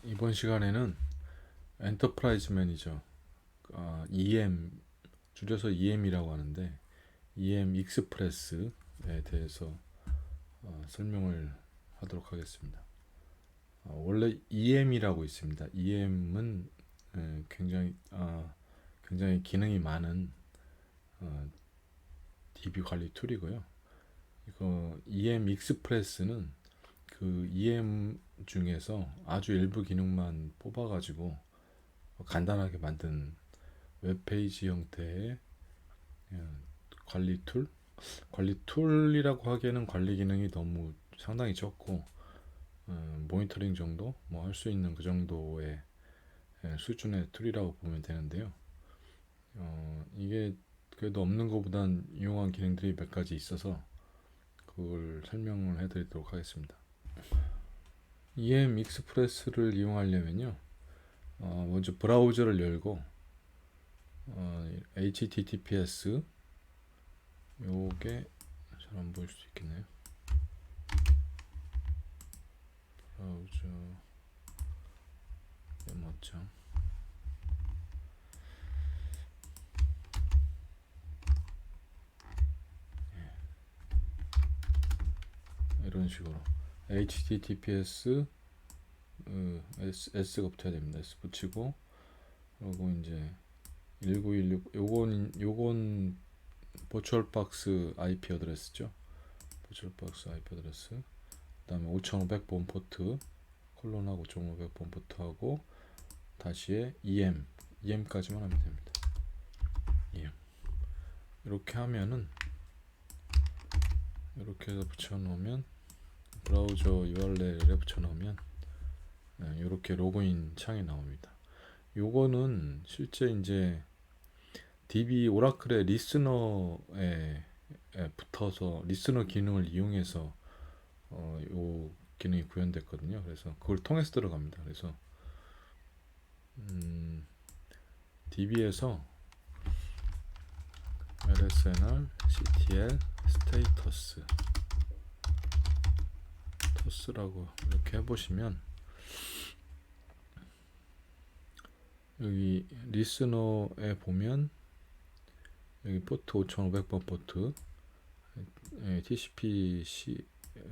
이번 시간에는 엔터프라이즈 매니저 EM 줄여서 EM이라고 하는데 EM 익스프레스에 대해서 설명을 하도록 하겠습니다. 원래 EM이라고 있습니다. EM은 굉장히 기능이 많은 DB 관리 툴이고요. 이거 EM 익스프레스는 그 EM 중에서 아주 일부 기능만 뽑아가지고 간단하게 만든 웹페이지 형태의 관리 툴? 관리 툴이라고 하기에는 관리 기능이 너무 상당히 적고 모니터링 정도 뭐 할 수 있는 그 정도의 수준의 툴이라고 보면 되는데요. 이게 그래도 없는 것보단 유용한 기능들이 몇 가지 있어서 그걸 설명을 해드리도록 하겠습니다. EM 익스프레스를 이용하려면요, 먼저 브라우저를 열고 HTTPS 요게 잘 안 보일 수 있겠네요. 브라우저 메모장 이런 식으로 HTTPS S가 붙어야 됩니다. S 붙이고 그리고 이제 1916 요건 버추얼박스 IP 어드레스죠. 버추얼박스 IP 어드레스. 그다음에 5500번 포트 콜론하고 5500번 포트하고 다시에 EM까지만 하면 됩니다. EM 이렇게 하면은 이렇게 해서 붙여놓으면 브라우저 URL에 붙여놓으면 이렇게 로그인 창이 나옵니다. 요거는 실제 이제 DB 오라클의 리스너에 붙어서 리스너 기능을 이용해서 요 기능이 구현됐거든요. 그래서 그걸 통해서 들어갑니다. 그래서 DB에서 LSNR CTL 스테이터스 토스라고 이렇게 해보시면 여기 리스너에 보면 여기 포트 5500번 포트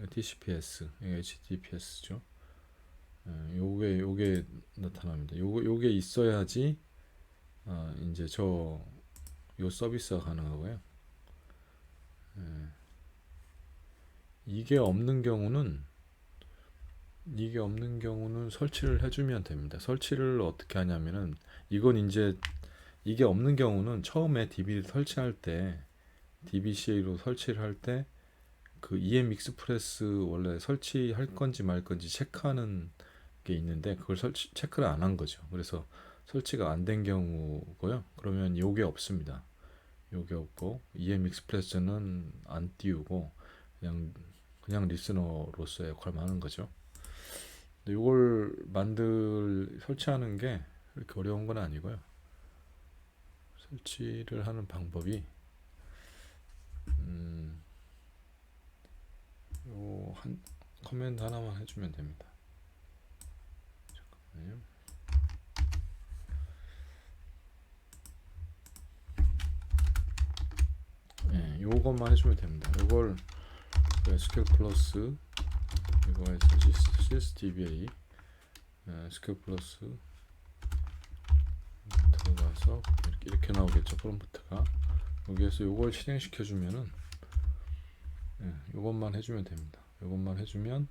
TCPS HTTPS죠. 요게 나타납니다. 요게 있어야지 이제 요 서비스가 가능하고요. 이게 없는 경우는 설치를 해주면 됩니다. 설치를 어떻게 하냐면은 이건 이제 이게 없는 경우는 처음에 DB를 설치할 때 DBCA로 설치를 할 때 그 EM 익스프레스 원래 설치할 건지 말 건지 체크하는 게 있는데 그걸 체크를 안 한 거죠. 그래서 설치가 안 된 경우고요. 그러면 요게 없습니다. 요게 없고 EM 익스프레스는 안 띄우고 그냥 리스너로서의 역할만 하는 거죠. 근데 이걸 설치하는 게 그렇게 어려운 건 아니고요. 설치를 하는 방법이 요 커맨드 하나만 해주면 됩니다. 잠깐만요. 네, 요것만 해주면 됩니다. 요걸 SQL 플러스 이거에서 sysdba SQL 플러스 들어가서 이렇게 나오겠죠. 프롬프트가 여기에서 요걸 실행시켜주면은 요것만 해주면 됩니다. 요것만 해주면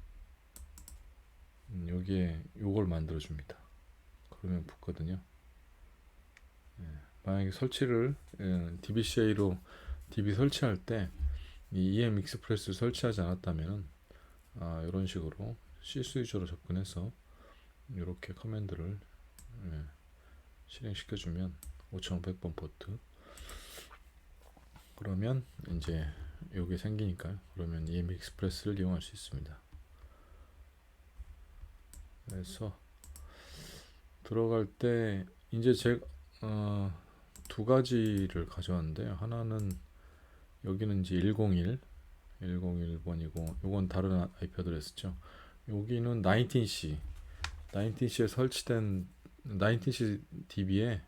여기에 요걸 만들어줍니다. 그러면 붙거든요. 만약에 설치를 DBCA로 DB 설치할 때 이 EM 익스프레스를 설치하지 않았다면 이런 식으로 CS 유저로 접근해서 이렇게 커맨드를 실행시켜주면 5500번 포트 그러면 이제 요게 생기니까요. 그러면 EM 익스프레스를 이용할 수 있습니다. 그래서 들어갈 때 이제 제가 두 가지를 가져왔는데요. 하나는 여기는 이제 101번이고 요건 다른 IP 어드레스죠. 여기는 19C 19C에 설치된 19C DB에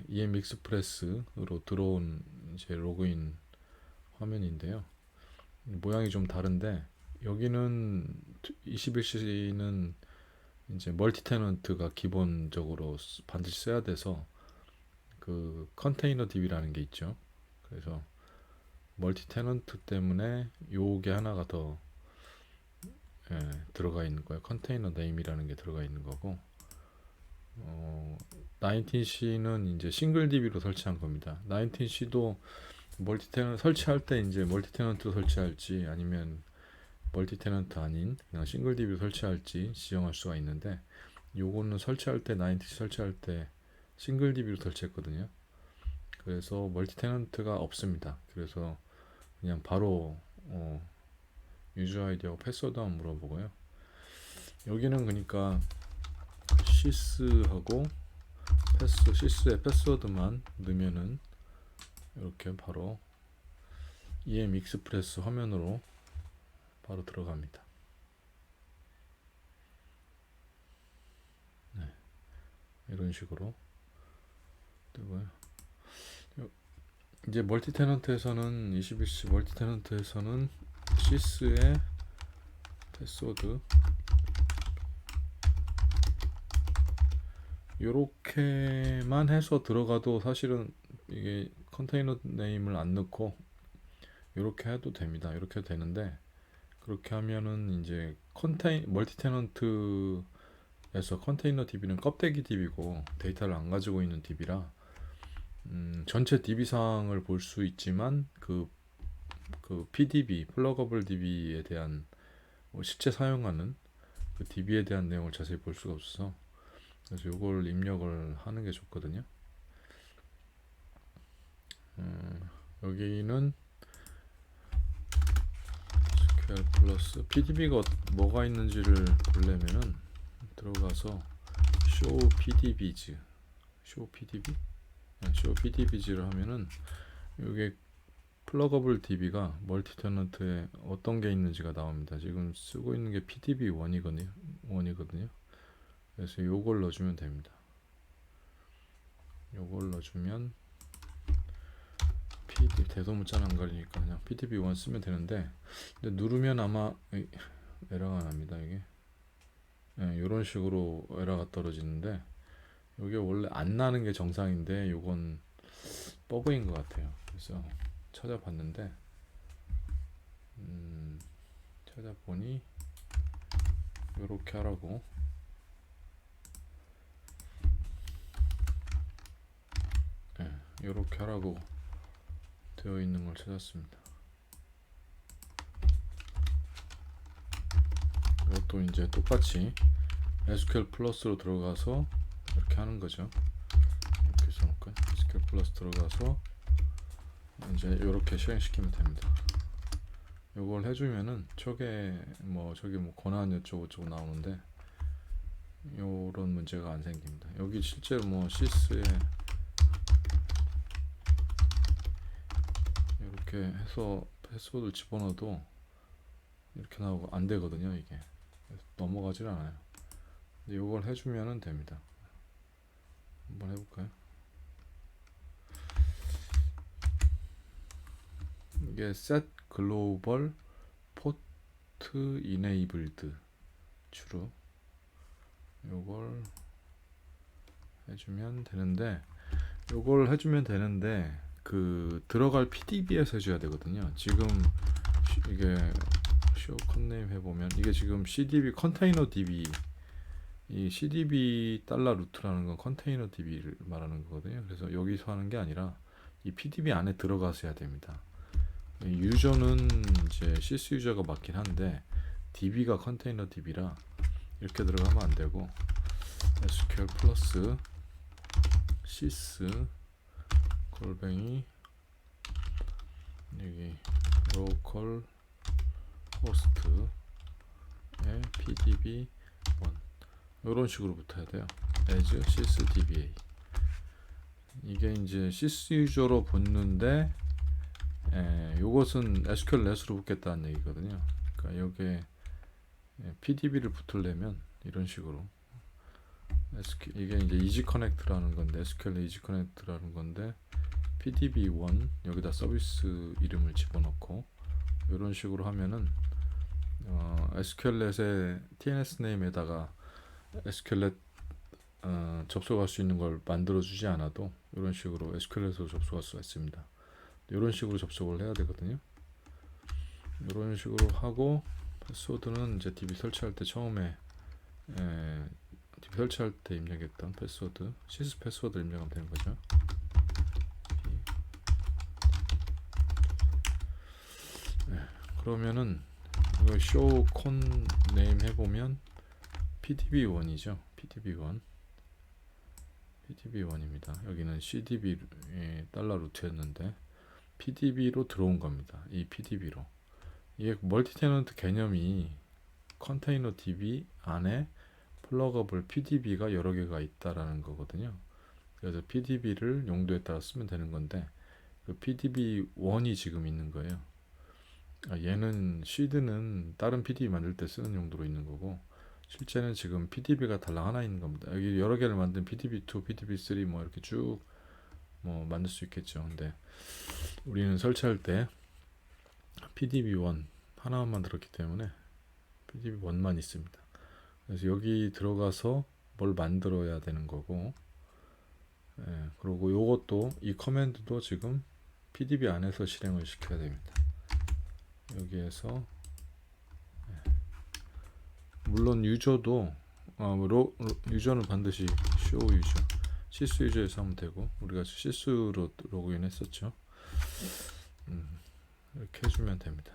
EM 익스프레스로 들어온 이제 로그인 화면인데요. 모양이 좀 다른데 여기는 21C는 이제 멀티 테넌트가 기본적으로 반드시 써야 돼서 그 컨테이너 DB라는 게 있죠. 그래서 멀티 테넌트 때문에 요게 하나가 더 들어가 있는 거예요. 컨테이너 네임이라는 게 들어가 있는 거고 19C는 이제 싱글 DB로 설치한 겁니다. 19C도 멀티 테넌트 설치할 때 이제 멀티 테넌트 설치할지 아니면 멀티 테넌트 아닌 그냥 싱글 DB로 설치할지 지정할 수가 있는데 요거는 설치할 때 19C 설치할 때 싱글 DB로 설치했거든요. 그래서 멀티 테넌트가 없습니다. 그래서 그냥 바로 유저 아이디하고 패스워드만 물어보고요. 여기는 그러니까 시스하고 시스의 패스워드만 넣으면은 이렇게 바로 EM 익스프레스 화면으로 바로 들어갑니다. 네, 이런 식으로 뜨고요. 이제 멀티 테넌트에서는 21C 멀티 테넌트에서는 시스의 패스워드 요렇게만 해서 들어가도 사실은 이게 컨테이너 네임을 안 넣고 요렇게 해도 됩니다. 이렇게 해도 되는데 그렇게 하면은 이제 멀티 테넌트에서 컨테이너 DB는 껍데기 DB고 데이터를 안 가지고 있는 DB라 전체 DB 상을 볼 수 있지만 그 PDB 플러거블 DB에 대한 실제 사용하는 그 DB에 대한 내용을 자세히 볼 수가 없어서 그래서 이걸 입력을 하는 게 좋거든요. 여기는 SQL 플러스 PDB가 뭐가 있는지를 보려면은 들어가서 show PDBs 를 하면은 이게 플러거블 DB가 멀티 테넌트에 어떤 게 있는지가 나옵니다. 지금 쓰고 있는 게 PDB1이거든요. 그래서 요걸 넣어주면 됩니다. 요걸 넣어주면 대소문자는 안 가리니까 그냥 PDB1 쓰면 되는데 근데 누르면 아마 에러가 납니다. 이게 이런 식으로 에러가 떨어지는데 이게 원래 안 나는 게 정상인데 요건 버그인 것 같아요. 그래서 찾아봤는데 찾아보니 요렇게 하라고 요렇게 하라고 되어 있는 걸 찾았습니다. 이것도 이제 똑같이 SQL 플러스로 들어가서 이렇게 하는 거죠. 이렇게 써놓을까요? SQL 플러스 들어가서 이제 이렇게 실행시키면 됩니다. 이걸 해주면은 저기 뭐 권한 어쩌고 나오는데 요런 문제가 안 생깁니다. 여기 실제로 뭐 시스에 이렇게 해서 패스워드를 집어넣어도 이렇게 나오고 안 되거든요. 이게 넘어가질 않아요. 근데 이걸 해주면은 됩니다. 한번 해볼까요? 이게 set global port enabled true 요걸 해주면 되는데 그 들어갈 PDB에서 해줘야 되거든요. 지금 이게 show conName 해보면 이게 지금 CDB 컨테이너 DB 이 CDB 달러 루트라는 건 컨테이너 DB를 말하는 거거든요. 그래서 여기서 하는 게 아니라 이 PDB 안에 들어가서 해야 됩니다. 유저는 이제 시스 유저가 맞긴 한데 DB가 컨테이너 DB라 이렇게 들어가면 안 되고 SQL 플러스 시스 골뱅이 여기 로컬 호스트에 PDB1 이런 식으로 붙어야 돼요. as sysdba 이게 이제 sys 유저로 붙는데 요것은 SQL 넷으로 붙겠다는 얘기거든요. 그러니까 여기에 PDB를 붙으려면 이런 식으로 이게 이제 이지 커넥트라는 건데 SQL 이지 커넥트라는 건데 PDB1 여기다 서비스 이름을 집어넣고 이런 식으로 하면은 SQL넷의 TNS 네임에다가 SQL넷 접속할 수 있는 걸 만들어주지 않아도 이런 식으로 SQL넷으로 접속할 수가 있습니다. 이런 식으로 접속을 해야 되거든요. 이런 식으로 하고 패스워드는 이제 DB 설치할 때 처음에 DB 설치할 때 입력했던 패스워드, 시스 패스워드 입력하면 되는 거죠. 그러면은 이거 show con name 해보면 PDB1이죠. PDB1입니다. 여기는 CDB 달러 루트였는데 PDB로 들어온 겁니다. 이 PDB로 이게 멀티 테넌트 개념이 컨테이너 DB 안에 플러그able PDB가 여러 개가 있다라는 거거든요. 그래서 PDB를 용도에 따라 쓰면 되는 건데 그 PDB1이 지금 있는 거예요. 얘는 시드는 다른 PDB 만들 때 쓰는 용도로 있는 거고 실제는 지금 PDB가 달랑 하나 있는 겁니다. 여기 여러 개를 만든 PDB2, PDB3 뭐 이렇게 쭉 뭐 만들 수 있겠죠. 근데 우리는 설치할 때 PDB1 하나만 만들었기 때문에 PDB1만 있습니다. 그래서 여기 들어가서 뭘 만들어야 되는 거고, 그리고 요것도 이 커맨드도 지금 PDB 안에서 실행을 시켜야 됩니다. 여기에서 물론 유저도 유저는 반드시 show 유저, 시스 유저에서 하면 되고 우리가 시스로 로그인 했었죠. 이렇게 해주면 됩니다.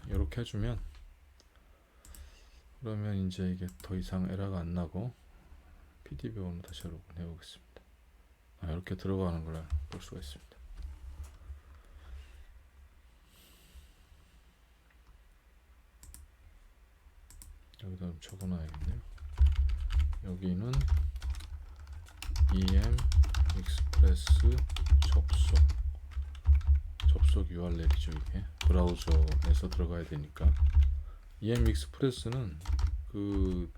이렇게 해주면 그러면 이제 이게 더 이상 에러가 안 나고 PDB1으로 다시 로그인 해보겠습니다. 이렇게 들어가는 걸 볼 수가 있습니다. 여기다 좀 적어놔야겠네요. 여기는 EM 익스프레스 접속 URL이죠. 이게 브라우저에서 들어가야 되니까 EM 익스프레스는 그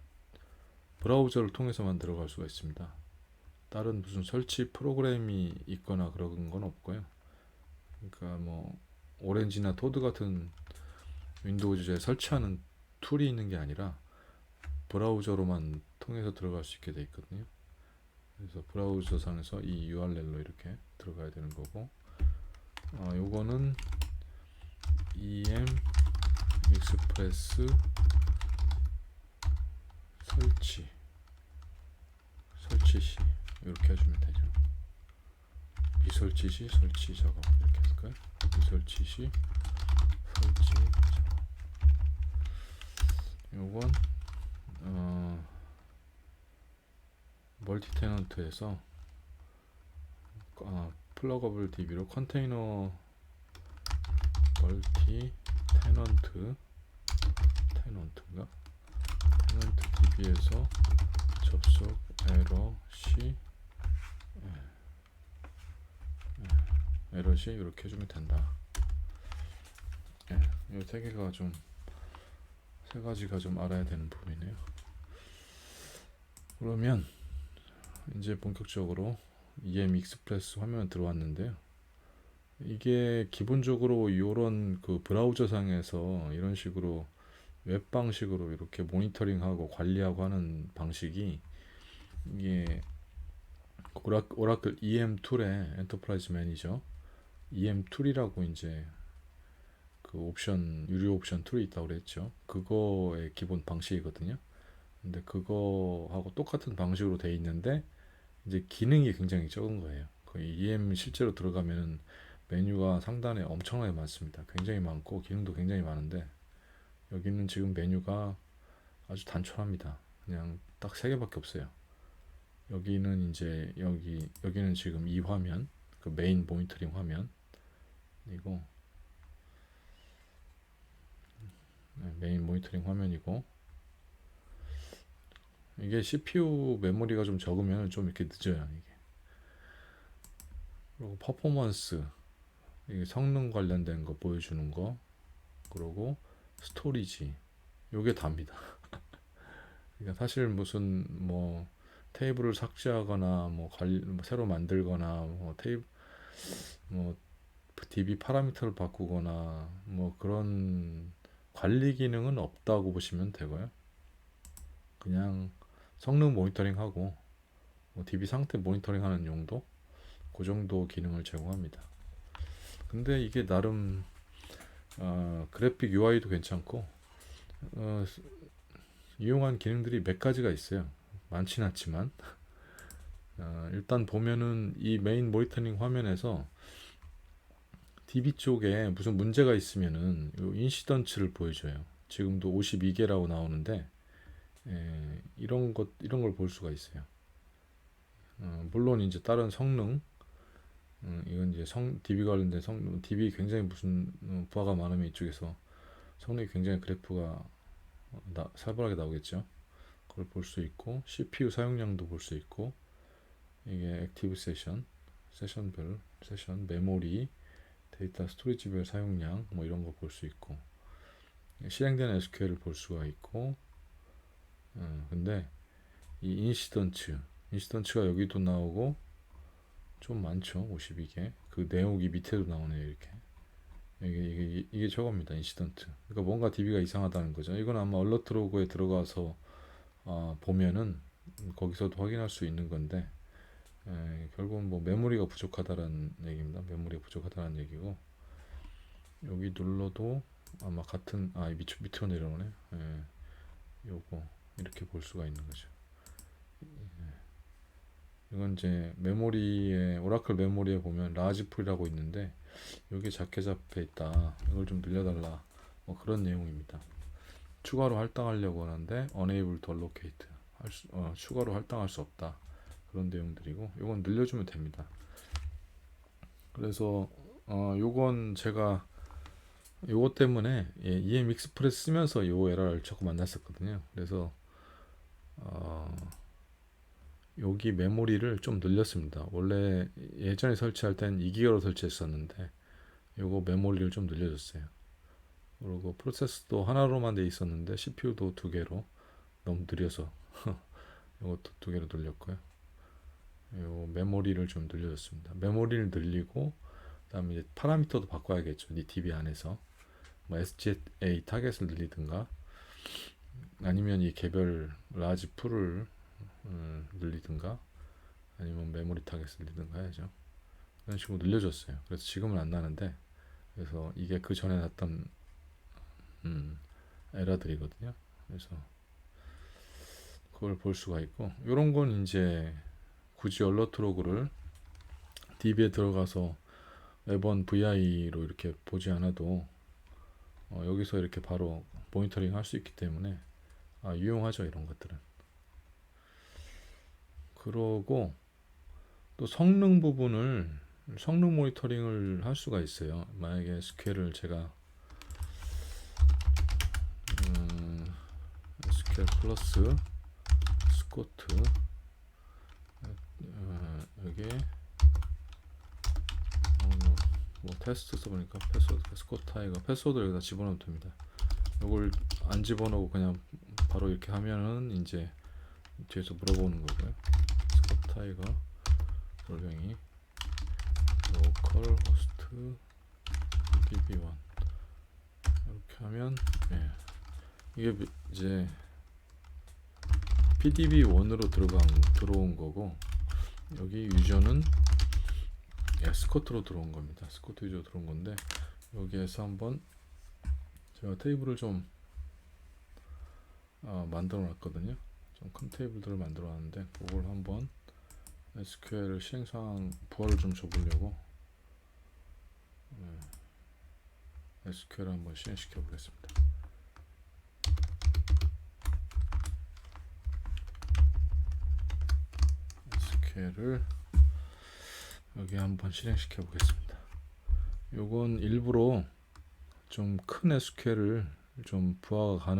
브라우저를 통해서만 들어갈 수가 있습니다. 다른 무슨 설치 프로그램이 있거나 그런 건 없고요. 그러니까 뭐 오렌지나 토드 같은 윈도우즈에 설치하는 툴이 있는 게 아니라 브라우저로만 통해서 들어갈 수 있게 돼 있거든요. 그래서 브라우저 상에서 이 URL로 이렇게 들어가야 되는 거고, 요거는 EM 익스프레스 설치 시 이렇게 해주면 되죠. 미설치 시 설치 작업 이렇게 할까요? 미설치 시 설치 작업. 요건 멀티 테넌트에서 플러그able DB로 컨테이너 멀티 테넌트 DB에서 접속 에러 시 이렇게 해주면 된다. 이 세 개가 세 가지가 좀 알아야 되는 부분이네요. 그러면 이제 본격적으로 EM 익스프레스 화면 들어왔는데요. 이게 기본적으로 이런 그 브라우저 상에서 이런 식으로 웹 방식으로 이렇게 모니터링하고 관리하고 하는 방식이 이게 오라클 EM 툴의 엔터프라이즈 매니저 EM 툴이라고 이제 그 옵션 유료 옵션 툴이 있다고 그랬죠. 그거의 기본 방식이거든요. 근데 그거하고 똑같은 방식으로 돼 있는데 이제 기능이 굉장히 적은 거예요. 거의 EM 실제로 들어가면 메뉴가 상단에 엄청나게 많습니다. 굉장히 많고 기능도 굉장히 많은데 여기는 지금 메뉴가 아주 단촐합니다. 그냥 딱 세 개밖에 없어요. 여기는 이제 여기는 지금 이 화면, 그 메인 모니터링 화면이고, 메인 모니터링 화면이고, 이게 CPU 메모리가 좀 적으면 좀 이렇게 늦어요. 이게. 그리고 퍼포먼스, 이게 성능 관련된 거 보여주는 거, 그리고 스토리지, 요게 답니다. 그러니까 사실 무슨 뭐 테이블을 삭제하거나 뭐 관리 뭐 새로 만들거나 뭐 테이블 뭐 DB 파라미터를 바꾸거나 뭐 그런 관리 기능은 없다고 보시면 되고요. 그냥 성능 모니터링하고 뭐 DB 상태 모니터링하는 용도 그 정도 기능을 제공합니다. 근데 이게 나름 그래픽 UI도 괜찮고 어, 이용한 기능들이 몇 가지가 있어요. 많진 않지만 일단 보면은 이 메인 모니터링 화면에서 DB 쪽에 무슨 문제가 있으면은 요 인시던츠를 보여줘요. 지금도 52개라고 나오는데 이런 걸 볼 수가 있어요. 물론 이제 다른 성능 이건 이제 DB 관련된 성능 DB 굉장히 무슨 부하가 많으면 이쪽에서 성능이 굉장히 그래프가 살벌하게 나오겠죠. 그걸 볼 수 있고 CPU 사용량도 볼 수 있고 이게 액티브 세션별 세션 메모리 데이터 스토리지별 사용량 뭐 이런 거 볼 수 있고 실행되는 SQL을 볼 수가 있고 근데 이 인시던츠가 여기도 나오고 좀 많죠. 52개 그 내용이 밑에도 나오네요. 이렇게 이게 저겁니다. 인시던트. 그러니까 뭔가 DB가 이상하다는 거죠. 이건 아마 얼러트 로그에 들어가서 보면은 거기서도 확인할 수 있는 건데 결국은 뭐 메모리가 부족하다라는 얘기입니다. 메모리가 부족하다는 얘기고 여기 눌러도 아마 같은 밑으로 내려오네. 요거 이렇게 볼 수가 있는 거죠. 이건 이제 메모리에 오라클 메모리에 보면 라지 풀이라고 있는데 여기 작게 잡혀 있다. 이걸 좀 늘려달라. 뭐 그런 내용입니다. 추가로 할당하려고 하는데 unable to allocate 추가로 할당할 수 없다. 그런 내용들이고 이건 늘려주면 됩니다. 그래서 요건 제가 요거 때문에 EM 익스프레스 쓰면서 요 에러를 자꾸 만났었거든요. 그래서 여기 메모리를 좀 늘렸습니다. 원래 예전에 설치할 땐 2기가로 설치했었는데 요거 메모리를 좀 늘려줬어요. 그리고 프로세스도 하나로만 돼 있었는데 CPU도 2개로 너무 느려서 이것도 2개로 늘렸고요. 요 메모리를 좀 늘려줬습니다. 메모리를 늘리고 그다음에 이제 파라미터도 바꿔야겠죠. 이 DB 안에서 뭐 SGA 타겟을 늘리든가 아니면 이 개별 라지 풀을 늘리든가 아니면 메모리 타겟을 늘리든가 해야죠. 이런 식으로 늘려줬어요. 그래서 지금은 안 나는데 그래서 이게 그 전에 났던 에러들이거든요. 그래서 그걸 볼 수가 있고 이런 건 이제 굳이 얼러트 로그를 DB에 들어가서 매번 VI로 이렇게 보지 않아도 여기서 이렇게 바로 모니터링 할 수 있기 때문에 유용하죠. 이런 것들은. 그러고 또 성능 부분을 성능 모니터링을 할 수가 있어요. 만약에 SQL을 제가 SQL 플러스 스코트 여기 뭐 테스트 써보니까 패스워드 스코트 타이거 패스워드를 여기다 집어넣으면 됩니다. 이걸 안 집어넣고 그냥 바로 이렇게 하면은 이제 뒤에서 물어보는 거고요. 스코트 타이거 돌뱅이 로컬 호스트 db1 이렇게 하면 이게 이제 pdb1으로 들어온 거고 여기 유저는 스코트로 들어온 겁니다. 스코트 유저 들어온 건데 여기에서 한번 제가 테이블을 좀 만들어 놨거든요. 좀 큰 테이블들을 만들어 놨는데 그걸 한번 SQL 실행상황 부하를 좀 줘보려고 SQL 한번 실행시켜 보겠습니다. SQL을 여기 한번 실행시켜 보겠습니다. 요건 일부러 좀 큰 SQL을 좀 부하가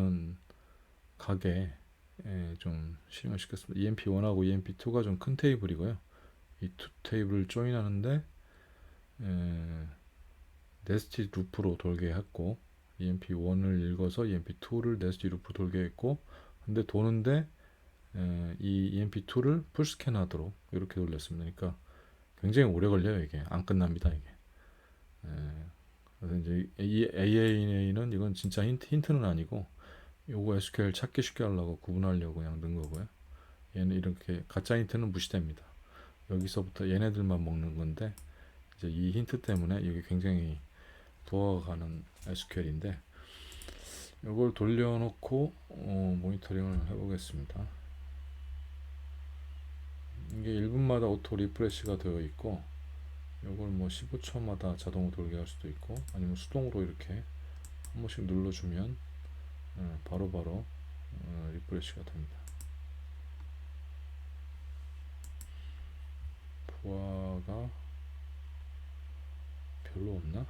가게 좀 실행을 시켰습니다. EMP1하고 EMP2가 좀 큰 테이블이고요. 이 두 테이블을 조인하는데 네스티드 루프로 돌게 했고 EMP1을 읽어서 EMP2를 네스티 루프 돌게 했고, 근데 도는데 이 EMP2를 풀스캔 하도록 이렇게 돌렸습니다. 그러니까 굉장히 오래 걸려요. 이게 안 끝납니다. 이게. 에, 그래서 이제 이 AA는 이건 진짜 힌트는 아니고, 요거 SQL 찾기 쉽게 하려고 구분하려고 그냥 넣은 거고요. 얘는 이렇게 가짜 힌트는 무시됩니다. 여기서부터 얘네들만 먹는 건데, 이제 이 힌트 때문에 이게 굉장히 부하가 가는 SQL인데, 이걸 돌려놓고 모니터링을 해보겠습니다. 이게 1분마다 오토 리프레시가 되어 있고, 이걸 뭐 15초마다 자동으로 돌게 할 수도 있고, 아니면 수동으로 이렇게 한 번씩 눌러주면 바로바로 리프레시가 됩니다. 부하가 별로 없나?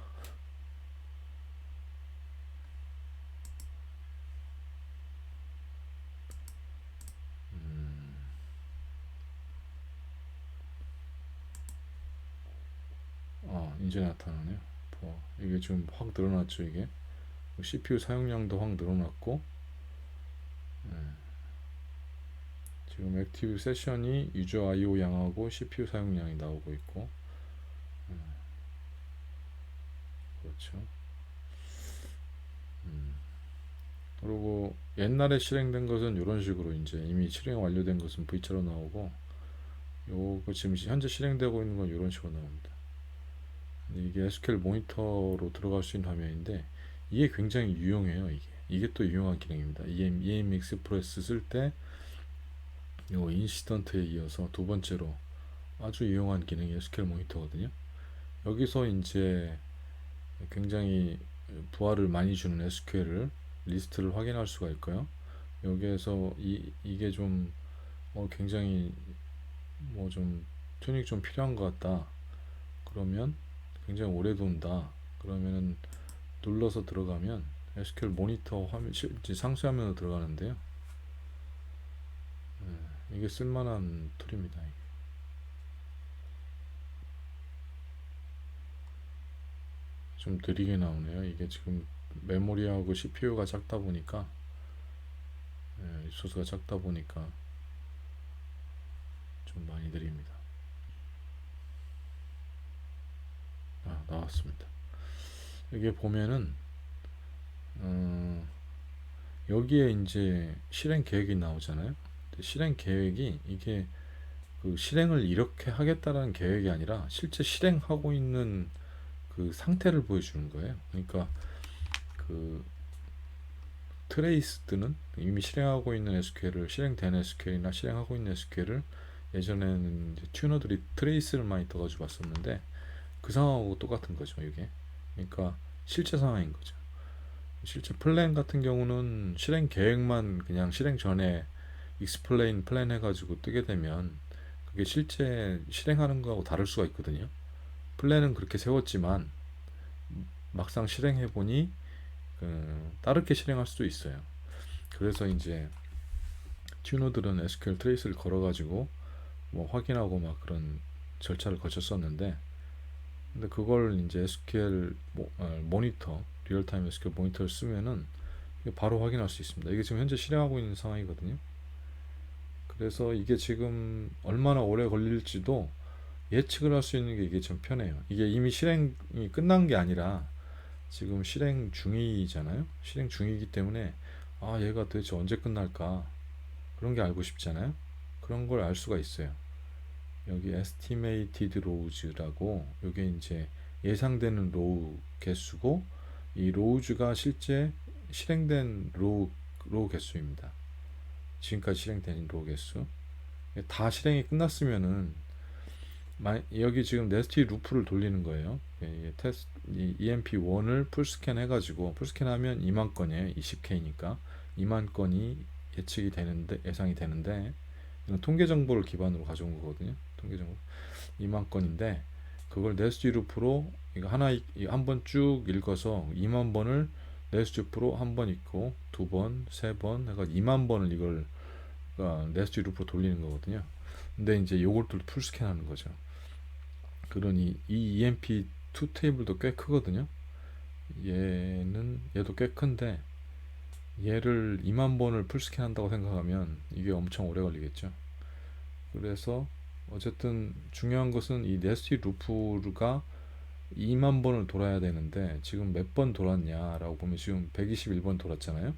이제 나타나네요. 부하. 이게 지금 확 늘어났죠. 이게 CPU 사용량도 확 늘어났고, 지금 액티브 세션이 유저 IO 양하고 CPU 사용량이 나오고 있고, 그렇죠. 그리고 옛날에 실행된 것은 이런 식으로 이제 이미 실행 완료된 것은 V자로 나오고, 요거 지금 현재 실행되고 있는 건 이런 식으로 나옵니다. 이게 SQL 모니터로 들어갈 수 있는 화면인데, 이게 굉장히 유용해요. 이게 또 유용한 기능입니다. EM 익스프레스 쓸 때 요 인시던트에 이어서 두 번째로 아주 유용한 기능이 SQL 모니터거든요. 여기서 이제 굉장히 부하를 많이 주는 SQL을 리스트를 확인할 수가 있고요. 여기에서 이게 좀 굉장히 뭐 좀 튜닝 좀 필요한 것 같다. 그러면 굉장히 오래 돈다. 그러면은 눌러서 들어가면 SQL 모니터 화면 상수화면으로 들어가는데요. 이게 쓸만한 툴입니다. 좀 느리게 나오네요. 이게 지금 메모리하고 CPU가 작다 보니까, 리소스가 작다 보니까 좀 많이 느립니다. 나왔습니다. 여기에 보면은 여기에 이제 실행 계획이 나오잖아요. 실행 계획이 이게 그 실행을 이렇게 하겠다라는 계획이 아니라 실제 실행하고 있는 그 상태를 보여주는 거예요. 그러니까 그 트레이스드는 이미 실행하고 있는 SQL을 실행된 SQL이나 실행하고 있는 SQL을 예전에는 이제 튜너들이 트레이스를 많이 떠가지고 봤었는데, 그 상황하고 똑같은 거죠. 이게 그러니까 실제 상황인 거죠. 실제 플랜 같은 경우는 실행 계획만 그냥 실행 전에 익스플레인 플랜 해가지고 뜨게 되면 그게 실제 실행하는 거하고 다를 수가 있거든요. 플랜은 그렇게 세웠지만 막상 실행해 보니 다르게 실행할 수도 있어요. 그래서 이제 튜너들은 SQL 트레이스를 걸어가지고 뭐 확인하고 막 그런 절차를 거쳤었는데, 근데 그걸 이제 SQL 모니터, 리얼타임 SQL 모니터를 쓰면은 바로 확인할 수 있습니다. 이게 지금 현재 실행하고 있는 상황이거든요. 그래서 이게 지금 얼마나 오래 걸릴지도 예측을 할 수 있는 게 이게 좀 편해요. 이게 이미 실행이 끝난 게 아니라 지금 실행 중이잖아요. 실행 중이기 때문에 얘가 도대체 언제 끝날까, 그런 게 알고 싶잖아요. 그런 걸 알 수가 있어요. 여기 estimated rows라고, 이게 이제 예상되는 로우 개수고, 이 rows가 실제 실행된 로우 개수입니다. 지금까지 실행된 로우 개수. 다 실행이 끝났으면은 여기 지금 네스티 루프를 돌리는 거예요. EMP1을 풀스캔 해가지고, 풀스캔하면 2만 건이에요. 20K니까 2만 건이 예상이 되는데, 이건 통계 정보를 기반으로 가져온 거거든요. 통계 정보 2만 건인데, 그걸 네스티 루프로 이거 하나 한 번 쭉 읽어서 2만 번을 네스티 루프로 한 번 읽고 두 번, 세 번 해가 2만 번을 이걸 네스티 루프로 돌리는 거거든요. 근데 이제 요걸 또 풀스캔하는 거죠. 그러니 이 EMP2 테이블도 꽤 크거든요. 얘도 꽤 큰데 얘를 2만 번을 풀스캔 한다고 생각하면 이게 엄청 오래 걸리겠죠. 그래서 어쨌든 중요한 것은 이 네스티 루프가 2만 번을 돌아야 되는데 지금 몇 번 돌았냐라고 보면 지금 121번 돌았잖아요.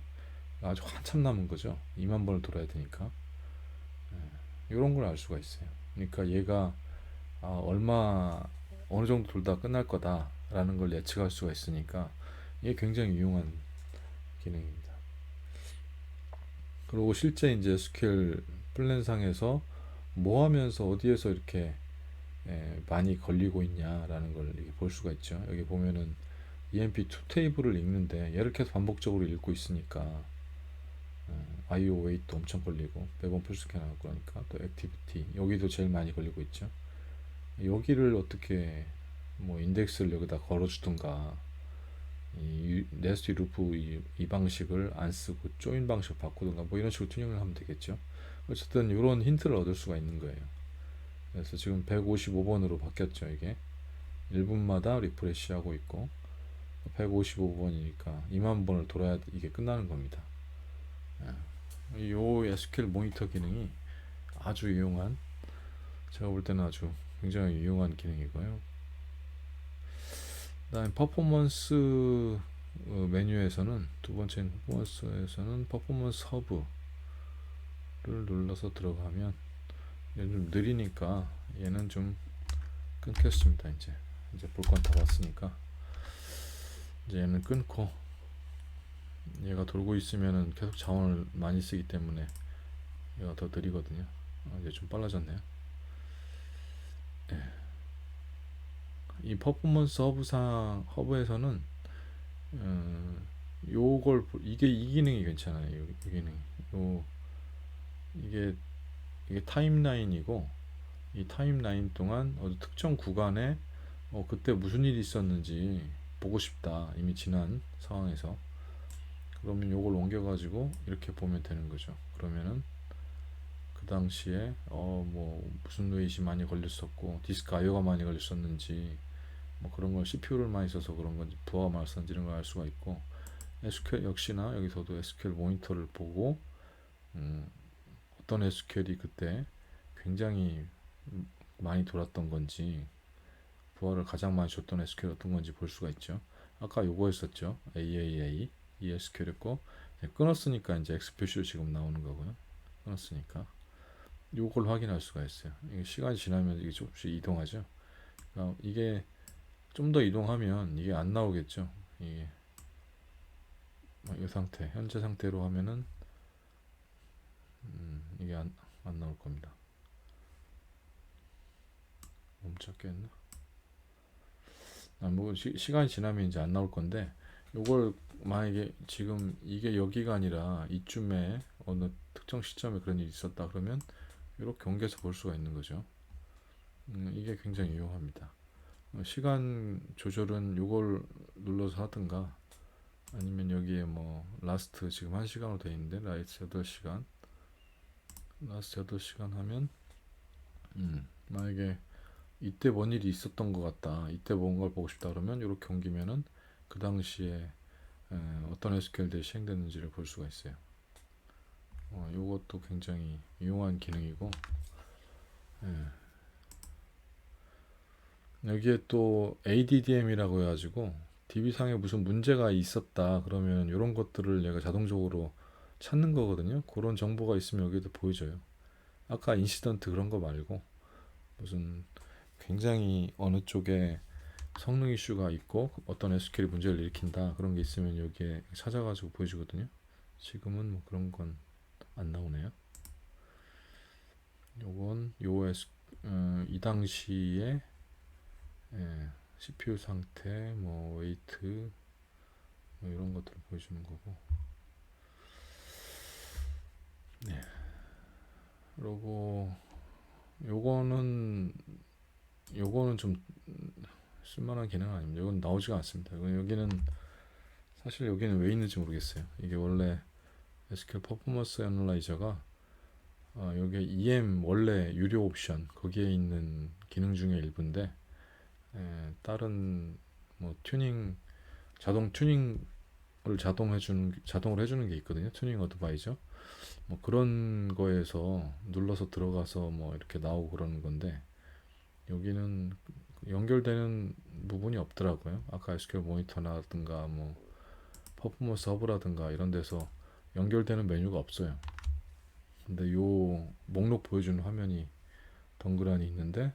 아주 한참 남은 거죠. 2만 번을 돌아야 되니까. 이런 걸 알 수가 있어요. 그러니까 얘가 얼마 어느 정도 돌다 끝날 거다라는 걸 예측할 수가 있으니까 이게 굉장히 유용한 기능입니다. 그리고 실제 이제 SQL 플랜상에서 뭐 하면서 어디에서 이렇게 많이 걸리고 있냐라는 걸 이렇게 볼 수가 있죠. 여기 보면은 EMP2 테이블을 읽는데 얘를 계속 반복적으로 읽고 있으니까 IO 웨이트도 엄청 걸리고 매번 풀스캔 하고 그러니까 또 액티비티 여기도 제일 많이 걸리고 있죠. 여기를 어떻게 뭐 인덱스를 여기다 걸어주든가 이 네스티 루프 이 방식을 안 쓰고 조인 방식 바꾸든가 뭐 이런 식으로 튜닝을 하면 되겠죠. 어쨌든 이런 힌트를 얻을 수가 있는 거예요. 그래서 지금 155번으로 바뀌었죠. 이게 1분마다 리프레시 하고 있고 155번이니까 2만 번을 돌아야 이게 끝나는 겁니다. 이 SQL 모니터 기능이 아주 유용한, 제가 볼 때는 아주 굉장히 유용한 기능이고요. 그다음에 퍼포먼스 메뉴에서는 두 번째 퍼포먼스에서는 퍼포먼스 허브를 눌러서 들어가면 얘는 좀 느리니까 얘는 좀 끊겠습니다. 이제 볼 건 다 봤으니까 이제 얘는 끊고, 얘가 돌고 있으면은 계속 자원을 많이 쓰기 때문에 얘가 더 느리거든요. 이제 좀 빨라졌네요. 이 퍼포먼스 허브에서는 요걸 이게 이 기능이 괜찮아요. 이 기능 요 이게 타임라인이고, 이 타임라인 동안 어느 특정 구간에 그때 무슨 일이 있었는지 보고 싶다, 이미 지난 상황에서. 그러면 요걸 옮겨가지고 이렇게 보면 되는 거죠. 그러면은 그 당시에 뭐 무슨 웨이시 많이 걸렸었고 디스크 IO가 많이 걸렸었는지 뭐 그런 걸 CPU를 많이 써서 그런 건지 부하가 많이 썼는지 이런 걸 알 수가 있고, SQL 역시나 여기서도 SQL 모니터를 보고 어떤 SQL이 그때 굉장히 많이 돌았던 건지 부하를 가장 많이 줬던 SQL 어떤 건지 볼 수가 있죠. 아까 요거 했었죠. AAA 이 SQL이었고 끊었으니까 이제 X표시로 지금 나오는 거고요. 끊었으니까 요걸 확인할 수가 있어요. 이게 시간이 지나면 이게 조금씩 이동하죠. 그러니까 이게 좀 더 이동하면 이게 안 나오겠죠. 이게 이 상태, 현재 상태로 하면은 이게 안 나올 겁니다. 멈췄겠나? 뭐 시간이 지나면 이제 안 나올 건데, 요걸 만약에 지금 이게 여기가 아니라 이쯤에 어느 특정 시점에 그런 일이 있었다 그러면 이렇게 옮겨서 볼 수가 있는 거죠. 이게 굉장히 유용합니다. 시간 조절은 요걸 눌러서 하든가 아니면 여기에 뭐 라스트 지금 1시간으로 되어 있는데 라이트 8시간 라스트 8시간 하면 만약에 이때 뭔 일이 있었던 것 같다, 이때 뭔가를 보고 싶다 그러면 이렇게 옮기면은 그 당시에 어떤 SQL들이 시행됐는지를 볼 수가 있어요. 이것도 굉장히 유용한 기능이고, 여기에 또 ADDM이라고 해가지고 DB상에 무슨 문제가 있었다 그러면 이런 것들을 얘가 자동적으로 찾는 거거든요. 그런 정보가 있으면 여기도 보여줘요. 아까 인시던트 그런 거 말고 무슨 굉장히 어느 쪽에 성능 이슈가 있고 어떤 SQL이 문제를 일으킨다 그런 게 있으면 여기에 찾아가지고 보여주거든요. 지금은 뭐 그런 건 안 나오네요. 요건 이 당시에 CPU 상태, 뭐 웨이트 뭐 이런 것들을 보여주는 거고. 네. 그리고 요거는 좀 쓸만한 기능은 아닙니다. 이건 나오지가 않습니다. 여기는 사실 여기는 왜 있는지 모르겠어요. 이게 원래 SQL 퍼포먼스 애널라이저가 여기 EM 원래 유료 옵션 거기에 있는 기능 중에 일부인데 다른 뭐 튜닝 자동 튜닝을 자동으로 해주는 게 있거든요. 튜닝 어드바이저. 뭐 그런 거에서 눌러서 들어가서 뭐 이렇게 나오고 그러는 건데, 여기는 연결되는 부분이 없더라고요. 아까 SQL 모니터라든가 뭐 퍼포먼스 허브라든가 이런 데서 연결되는 메뉴가 없어요. 근데 요 목록 보여주는 화면이 덩그러니 있는데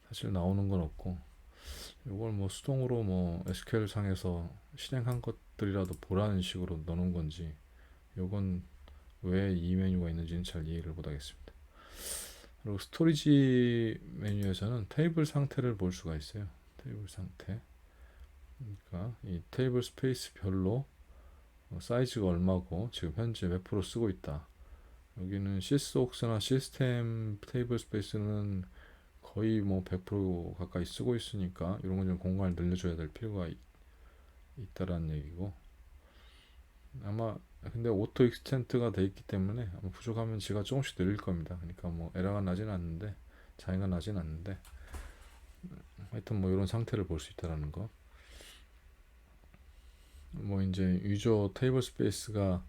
사실 나오는 건 없고, 이걸 뭐 수동으로 뭐 SQL 상에서 실행한 것들이라도 보라는 식으로 넣는 건지, 이건 왜 이 메뉴가 있는지는 잘 이해를 못 하겠습니다. 그리고 스토리지 메뉴에서는 테이블 상태를 볼 수가 있어요. 테이블 상태. 그러니까 이 테이블 스페이스별로 사이즈가 얼마고 지금 현재 몇 프로 쓰고 있다. 여기는 시스옥스나 시스템 테이블 스페이스는 거의 뭐 100% 가까이 쓰고 있으니까 이런 건 좀 공간을 늘려줘야 될 필요가 있다라는 얘기고, 아마 근데 오토 익스텐트가 돼 있기 때문에 아마 부족하면 지가 조금씩 늘릴 겁니다. 그러니까 뭐 에러가 나진 않는데, 차이가 나진 않는데, 하여튼 뭐 이런 상태를 볼 수 있다라는 거. 뭐 이제 유저 테이블 스페이스가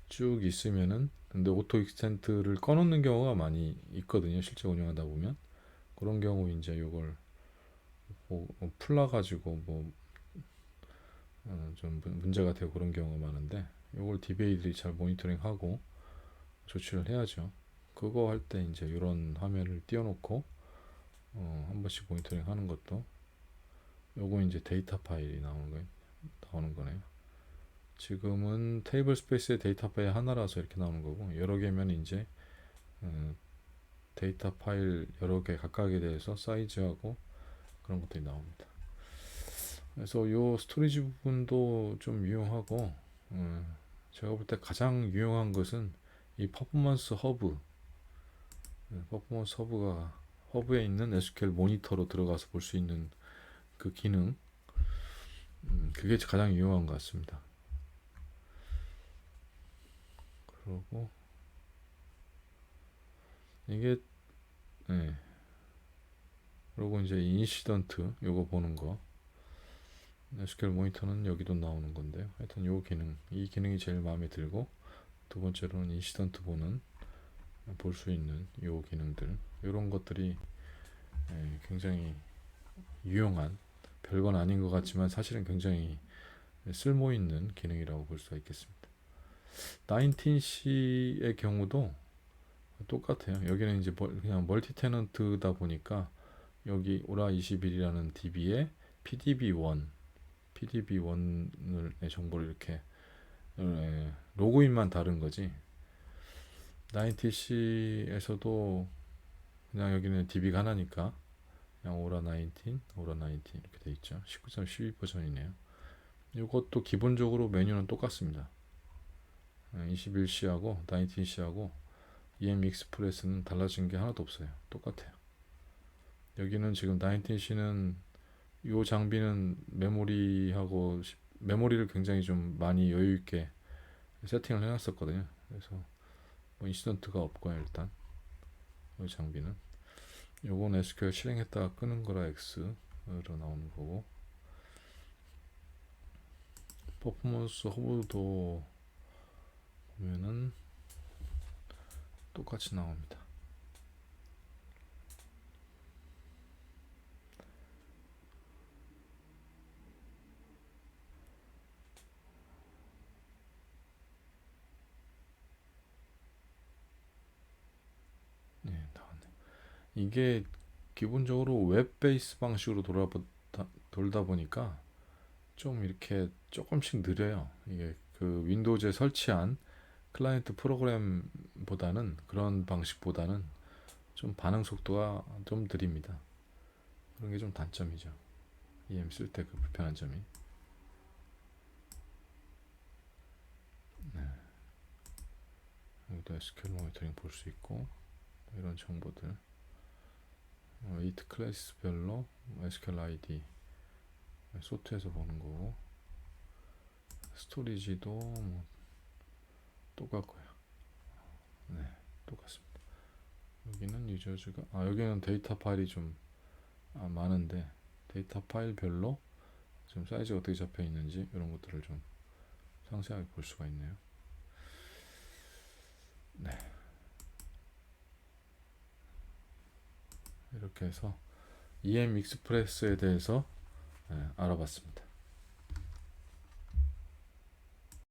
쭉 있으면은, 근데 오토 익스텐트를 꺼놓는 경우가 많이 있거든요. 실제 운영하다 보면 그런 경우 이제 이걸 뭐 풀러가지고 뭐 좀 문제가 되고 그런 경우가 많은데, 이걸 DBA들이 잘 모니터링하고 조치를 해야죠. 그거 할 때 이제 이런 화면을 띄워놓고 한 번씩 모니터링 하는 것도, 요거 이제 데이터 파일이 나오는 거네요. 지금은 테이블 스페이스의 데이터 파일 하나라서 이렇게 나오는 거고, 여러 개면 이제 어, 데이터 파일 여러 개 각각에 대해서 사이즈하고 그런 것들이 나옵니다. 그래서 요 스토리지 부분도 좀 유용하고, 제가 볼 때 가장 유용한 것은 이 퍼포먼스 허브. 퍼포먼스 허브에 있는 SQL 모니터로 들어가서 볼 수 있는 그 기능, 그게 가장 유용한 것 같습니다. 그리고 이게, 네. 그리고 이제 인시던트 요거 보는 거, SQL 모니터는 여기도 나오는 건데요. 하여튼 이 기능이 제일 마음에 들고, 두 번째로는 인시던트 볼 수 있는 요 기능들, 이런 것들이 굉장히 유용한, 별건 아닌 것 같지만 사실은 굉장히 쓸모 있는 기능이라고 볼 수가 있겠습니다. 19C의 경우도 똑같아요. 여기는 이제 그냥 멀티 테넌트다 보니까 여기 오라 21이라는 DB에 PDB1의 정보를 이렇게 로그인만 다른 거지. 19C에서도 그냥 여기는 DB가 하나니까 그냥 오라 19 이렇게 돼 있죠. 19.12 버전이네요. 이것도 기본적으로 메뉴는 똑같습니다. 21C하고 19C하고 EM 익스프레스는 달라진 게 하나도 없어요. 똑같아요. 여기는 지금 19C는 이 장비는 메모리를 굉장히 좀 많이 여유 있게 세팅을 해놨었거든요. 그래서 뭐 인시던트가 없고요. 일단 이 장비는, 요건 SQL 실행했다가 끄는 거라 X로 나오는 거고, 퍼포먼스 허브도 보면은 똑같이 나옵니다. 네, 나왔네. 이게 기본적으로 웹 베이스 방식으로 돌다 보니까 좀 이렇게 조금씩 느려요. 이게 그 윈도우즈에 설치한 클라이언트 프로그램보다는, 그런 방식보다는 좀 반응 속도가 좀 느립니다. 그런 게 좀 단점이죠. EM 쓸 때 그 불편한 점이. 네. 여기도 SQL 모니터링 볼 수 있고, 이런 정보들, 에이트 클래스별로 SQL ID 소트해서 보는 거고, 스토리지도 뭐 똑같고요. 네, 똑같습니다. 여기는 여기는 데이터 파일이 좀 많은데, 데이터 파일별로 지금 사이즈가 어떻게 잡혀 있는지 이런 것들을 좀 상세하게 볼 수가 있네요. 네, 이렇게 해서 EM 익스프레스에 대해서 알아봤습니다.